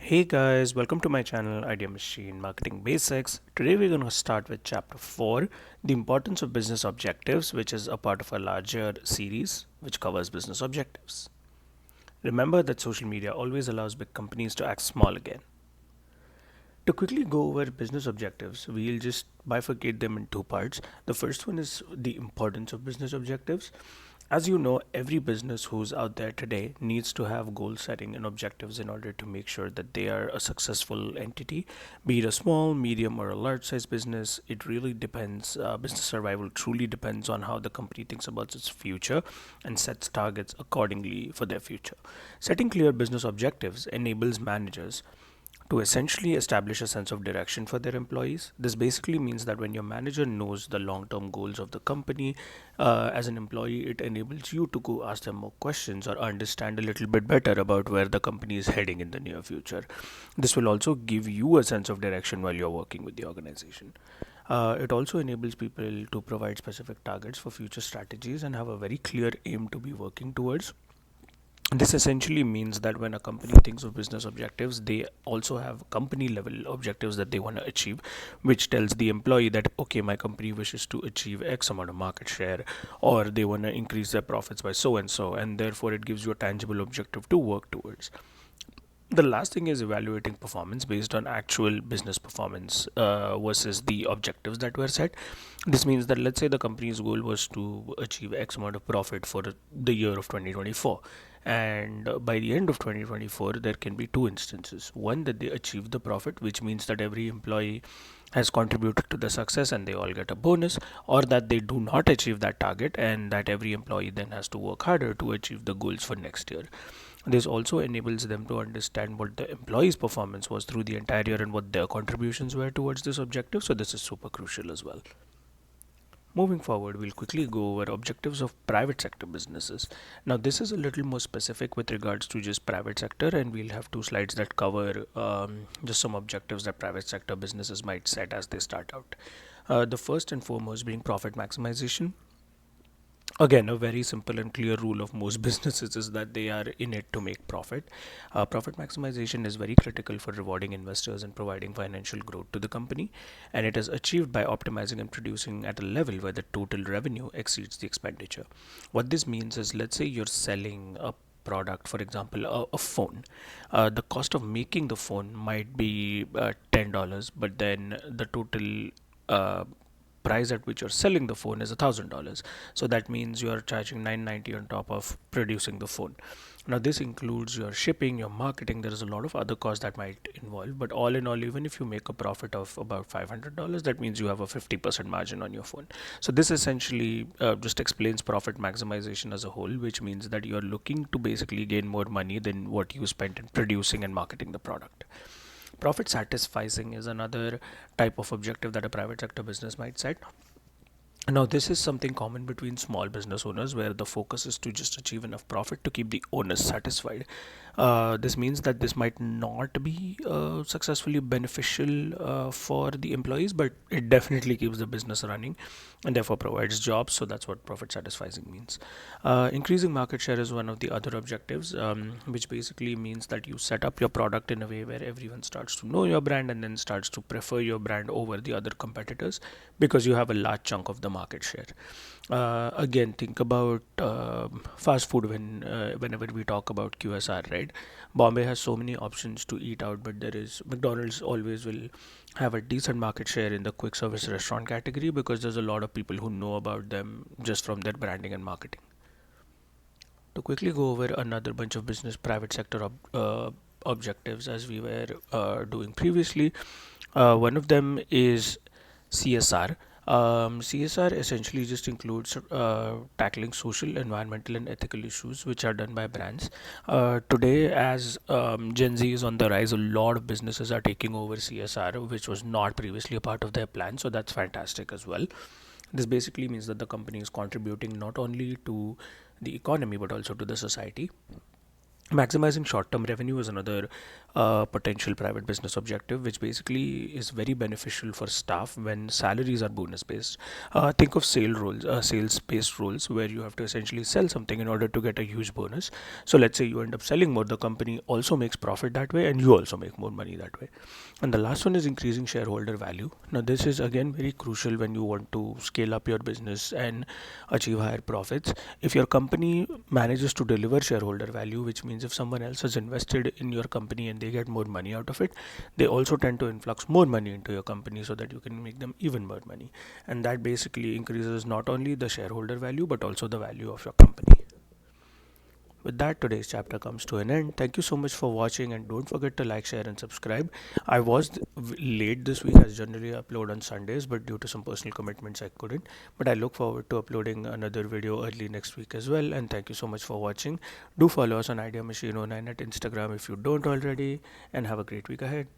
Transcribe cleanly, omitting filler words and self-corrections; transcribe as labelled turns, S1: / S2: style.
S1: Hey guys, welcome to my channel Idea Machine Marketing Basics. Today we're going to start with chapter 4, the importance of business objectives, which is a part of a larger series which covers business objectives. Remember that social media always allows big companies to act small again. To quickly go over business objectives, we'll just bifurcate them in two parts. The first one is the importance of business objectives. As you know, every business who's out there today needs to have goal setting and objectives in order to make sure that they are a successful entity, be it a small, medium, or a large size business. It really depends. Business survival truly depends on how the company thinks about its future and sets targets accordingly for their future. Setting clear business objectives enables managers to essentially establish a sense of direction for their employees. This basically means that when your manager knows the long term goals of the company, as an employee, it enables you to go ask them more questions or understand a little bit better about where the company is heading in the near future. This will also give you a sense of direction while you're working with the organization. It also enables people to provide specific targets for future strategies and have a very clear aim to be working towards. This essentially means that when a company thinks of business objectives, they also have company level objectives that they want to achieve, which tells the employee that, okay, my company wishes to achieve X amount of market share, or they want to increase their profits by so and so, and therefore it gives you a tangible objective to work towards. The last thing is evaluating performance based on actual business performance versus the objectives that were set. This means that, let's say, the company's goal was to achieve X amount of profit for the year of 2024, and by the end of 2024 there can be two instances: one, that they achieve the profit, which means that every employee has contributed to the success and they all get a bonus, or that they do not achieve that target and that every employee then has to work harder to achieve the goals for next year. This also enables them to understand what the employee's performance was through the entire year and what their contributions were towards this objective. So this is super crucial as well. Moving forward, we'll quickly go over objectives of private sector businesses. Now, this is a little more specific with regards to just private sector, and we'll have two slides that cover just some objectives that private sector businesses might set as they start out. The first and foremost being profit maximization. Again, a very simple and clear rule of most businesses is that they are in it to make profit. Profit maximization is very critical for rewarding investors and providing financial growth to the company, and it is achieved by optimizing and producing at a level where the total revenue exceeds the expenditure. What this means is, let's say you're selling a product, for example, a phone. The cost of making the phone might be $10, but then the total price at which you're selling the phone is $1,000. So that means you are charging 990 on top of producing the phone. Now this includes your shipping, your marketing. There is a lot of other costs that might involve, but all in all, even if you make a profit of about $500, that means you have a 50% margin on your phone. So this essentially just explains profit maximization as a whole, which means that you're looking to basically gain more money than what you spent in producing and marketing the product. Profit satisficing is another type of objective that a private sector business might set. Now, this is something common between small business owners where the focus is to just achieve enough profit to keep the owners satisfied. This means that this might not be successfully beneficial for the employees, but it definitely keeps the business running and therefore provides jobs. So that's what profit satisficing means. Increasing market share is one of the other objectives, which basically means that you set up your product in a way where everyone starts to know your brand and then starts to prefer your brand over the other competitors because you have a large chunk of the market share. Again, think about fast food whenever we talk about QSR, right? Bombay has so many options to eat out, but there is McDonald's always will have a decent market share in the quick service restaurant category because there's a lot of people who know about them just from their branding and marketing. To quickly go over another bunch of business private sector objectives as we were doing previously, one of them is CSR. CSR essentially just includes tackling social, environmental, and ethical issues which are done by brands. Today, as Gen Z is on the rise, a lot of businesses are taking over CSR, which was not previously a part of their plan. So that's fantastic as well. This basically means that the company is contributing not only to the economy but also to the society. Maximizing short-term revenue is another potential private business objective, which basically is very beneficial for staff when salaries are bonus-based. Think of sales-based roles where you have to essentially sell something in order to get a huge bonus. So let's say you end up selling more, the company also makes profit that way, and you also make more money that way. And the last one is increasing shareholder value. Now, this is again very crucial when you want to scale up your business and achieve higher profits. If your company manages to deliver shareholder value, which means if someone else has invested in your company and they get more money out of it, they also tend to influx more money into your company so that you can make them even more money. And that basically increases not only the shareholder value but also the value of your company. With that, today's chapter comes to an end. Thank you so much for watching, and don't forget to like, share, and subscribe. I was late this week, as generally I upload on Sundays, but due to some personal commitments, I couldn't. But I look forward to uploading another video early next week as well. And thank you so much for watching. Do follow us on Idea Machine 09 at Instagram if you don't already, and have a great week ahead.